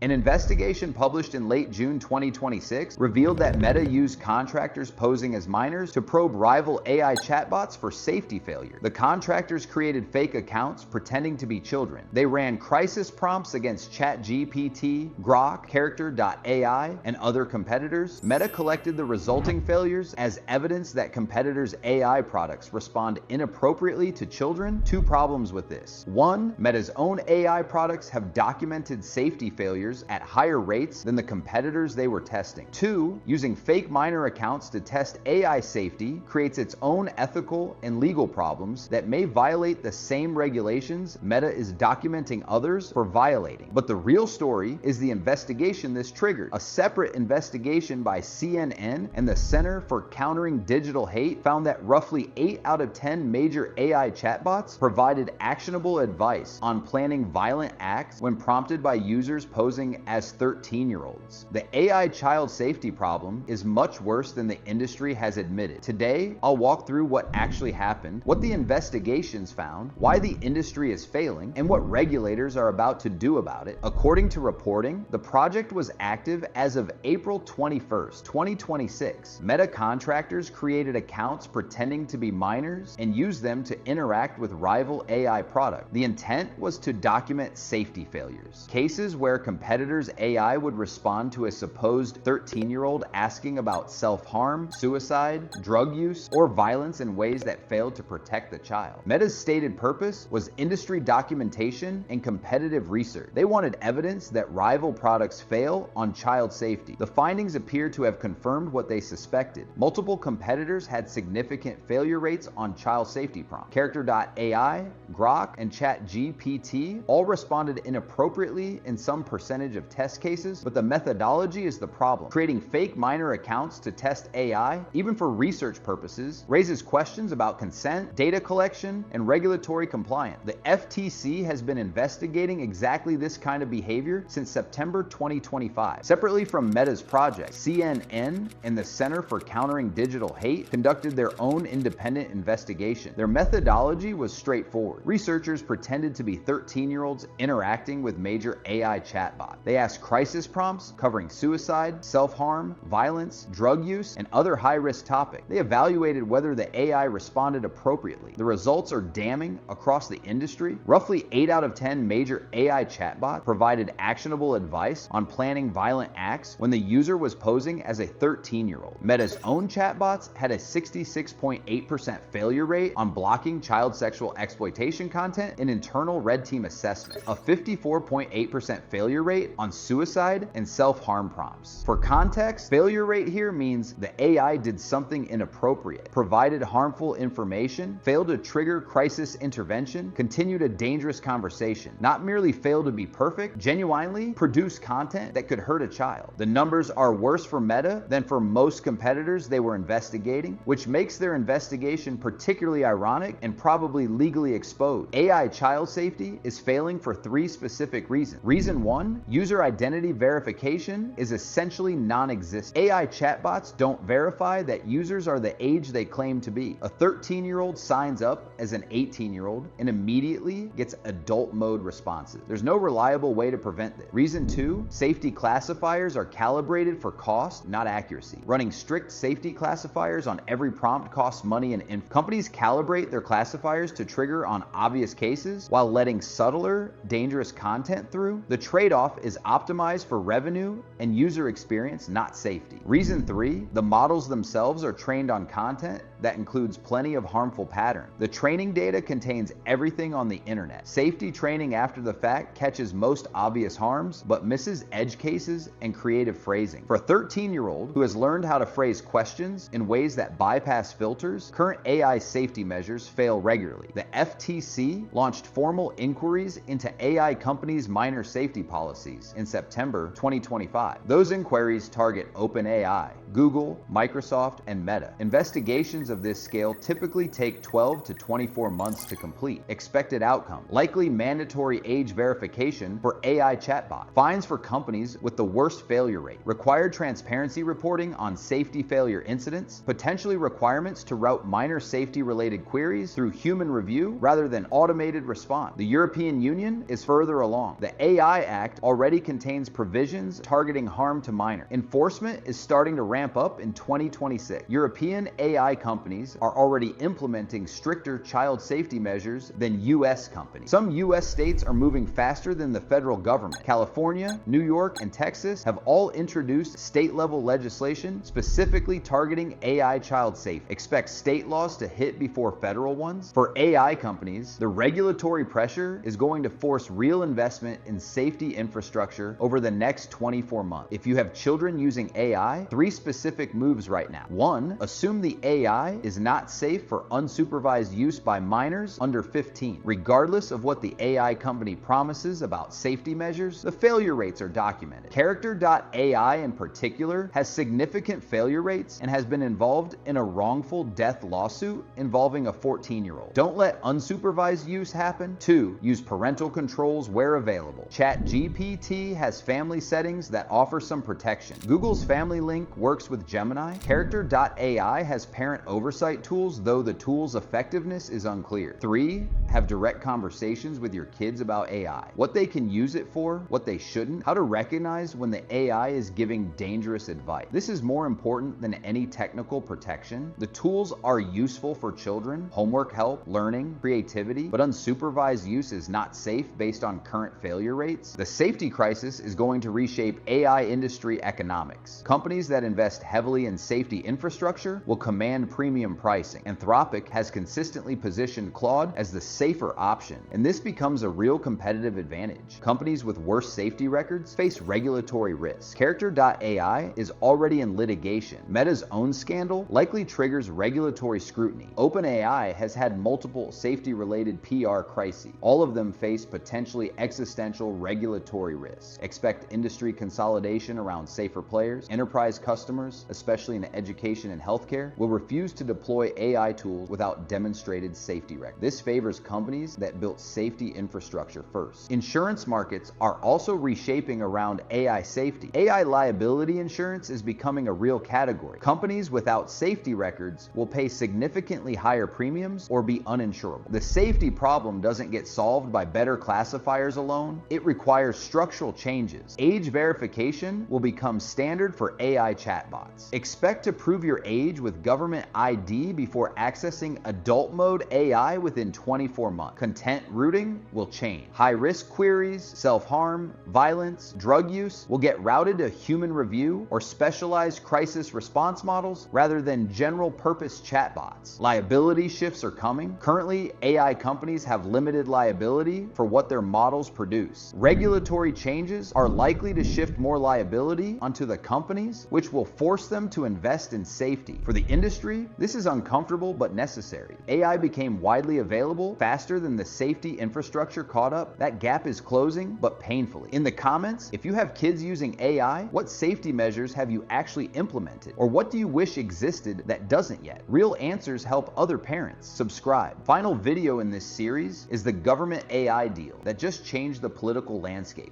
An investigation published in late June 2026 revealed that Meta used contractors posing as minors to probe rival AI chatbots for safety failure. The contractors created fake accounts pretending to be children. They ran crisis prompts against ChatGPT, Grok, Character.AI, and other competitors. Meta collected the resulting failures as evidence that competitors' AI products respond inappropriately to children. Two problems with this. One, Meta's own AI products have documented safety failures at higher rates than the competitors they were testing. Two, using fake minor accounts to test AI safety creates its own ethical and legal problems that may violate the same regulations Meta is documenting others for violating. But the real story is the investigation this triggered. A separate investigation by CNN and the Center for Countering Digital Hate found that roughly 8 out of 10 major AI chatbots provided actionable advice on planning violent acts when prompted by users posing as 13-year-olds. The AI child safety problem is much worse than the industry has admitted. Today, I'll walk through what actually happened, what the investigations found, why the industry is failing, and what regulators are about to do about it. According to reporting, the project was active as of April 21st, 2026. Meta contractors created accounts pretending to be minors and used them to interact with rival AI products. The intent was to document safety failures. Cases where competitors' AI would respond to a supposed 13-year-old asking about self-harm, suicide, drug use, or violence in ways that failed to protect the child. Meta's stated purpose was industry documentation and competitive research. They wanted evidence that rival products fail on child safety. The findings appear to have confirmed what they suspected. Multiple competitors had significant failure rates on child safety prompts. Character.AI, Grok, and ChatGPT all responded inappropriately in some percentage of test cases, but the methodology is the problem. Creating fake minor accounts to test AI, even for research purposes, raises questions about consent, data collection, and regulatory compliance. The FTC has been investigating exactly this kind of behavior since September 2025. Separately from Meta's project, CNN and the Center for Countering Digital Hate conducted their own independent investigation. Their methodology was straightforward. Researchers pretended to be 13-year-olds interacting with major AI chatbots. They asked crisis prompts covering suicide, self-harm, violence, drug use, and other high-risk topics. They evaluated whether the AI responded appropriately. The results are damning across the industry. Roughly 8 out of 10 major AI chatbots provided actionable advice on planning violent acts when the user was posing as a 13-year-old. Meta's own chatbots had a 66.8% failure rate on blocking child sexual exploitation content in internal red team assessment, a 54.8% failure rate on suicide and self-harm prompts. For context, failure rate here means the AI did something inappropriate, provided harmful information, failed to trigger crisis intervention, continued a dangerous conversation, not merely failed to be perfect, genuinely produced content that could hurt a child. The numbers are worse for Meta than for most competitors they were investigating, which makes their investigation particularly ironic and probably legally exposed. AI child safety is failing for 3 specific reasons. Reason 1, user identity verification is essentially non-existent. AI chatbots don't verify that users are the age they claim to be. A 13-year-old signs up as an 18-year-old and immediately gets adult mode responses. There's no reliable way to prevent this. Reason 2, safety classifiers are calibrated for cost, not accuracy. Running strict safety classifiers on every prompt costs money and info. Companies calibrate their classifiers to trigger on obvious cases while letting subtler, dangerous content through. The trade-off is optimized for revenue and user experience, not safety. Reason 3, the models themselves are trained on content that includes plenty of harmful patterns. The training data contains everything on the internet. Safety training after the fact catches most obvious harms, but misses edge cases and creative phrasing. For a 13-year-old who has learned how to phrase questions in ways that bypass filters, current AI safety measures fail regularly. The FTC launched formal inquiries into AI companies' minor safety policies in September 2025. Those inquiries target OpenAI, Google, Microsoft, and Meta. Investigations changes of this scale typically take 12 to 24 months to complete. Expected outcome: likely mandatory age verification for AI chatbot. Fines for companies with the worst failure rate. Required transparency reporting on safety failure incidents. Potentially requirements to route minor safety-related queries through human review rather than automated response. The European Union is further along. The AI Act already contains provisions targeting harm to minors. Enforcement is starting to ramp up in 2026. European AI companies are already implementing stricter child safety measures than US companies. Some US states are moving faster than the federal government. California, New York, and Texas have all introduced state-level legislation specifically targeting AI child safety. Expect state laws to hit before federal ones. For AI companies, the regulatory pressure is going to force real investment in safety infrastructure over the next 24 months. If you have children using AI, 3 specific moves right now. 1, assume the AI is not safe for unsupervised use by minors under 15. Regardless of what the AI company promises about safety measures, the failure rates are documented. Character.AI in particular has significant failure rates and has been involved in a wrongful death lawsuit involving a 14-year-old. Don't let unsupervised use happen. 2, use parental controls where available. ChatGPT has family settings that offer some protection. Google's Family Link works with Gemini. Character.AI has parent oversight tools, though the tool's effectiveness is unclear. 3, have direct conversations with your kids about AI. What they can use it for, what they shouldn't, how to recognize when the AI is giving dangerous advice. This is more important than any technical protection. The tools are useful for children, homework help, learning, creativity, but unsupervised use is not safe based on current failure rates. The safety crisis is going to reshape AI industry economics. Companies that invest heavily in safety infrastructure will command premium pricing. Anthropic has consistently positioned Claude as the safer option, and this becomes a real competitive advantage. Companies with worse safety records face regulatory risks. Character.AI is already in litigation. Meta's own scandal likely triggers regulatory scrutiny. OpenAI has had multiple safety-related PR crises. All of them face potentially existential regulatory risks. Expect industry consolidation around safer players. Enterprise customers, especially in education and healthcare, will refuse to deploy AI tools without demonstrated safety records. This favors companies that built safety infrastructure first. Insurance markets are also reshaping around AI safety. AI liability insurance is becoming a real category. Companies without safety records will pay significantly higher premiums or be uninsurable. The safety problem doesn't get solved by better classifiers alone. It requires structural changes. Age verification will become standard for AI chatbots. Expect to prove your age with government ID before accessing adult mode AI within 24 months. Content routing will change. High-risk queries, self-harm, violence, drug use will get routed to human review or specialized crisis response models rather than general-purpose chatbots. Liability shifts are coming. Currently, AI companies have limited liability for what their models produce. Regulatory changes are likely to shift more liability onto the companies, which will force them to invest in safety. For the industry, this is uncomfortable but necessary. AI became widely available faster than the safety infrastructure caught up. That gap is closing, but painfully. In the comments, if you have kids using AI, what safety measures have you actually implemented? Or what do you wish existed that doesn't yet? Real answers help other parents. Subscribe. Final video in this series is the government AI deal that just changed the political landscape.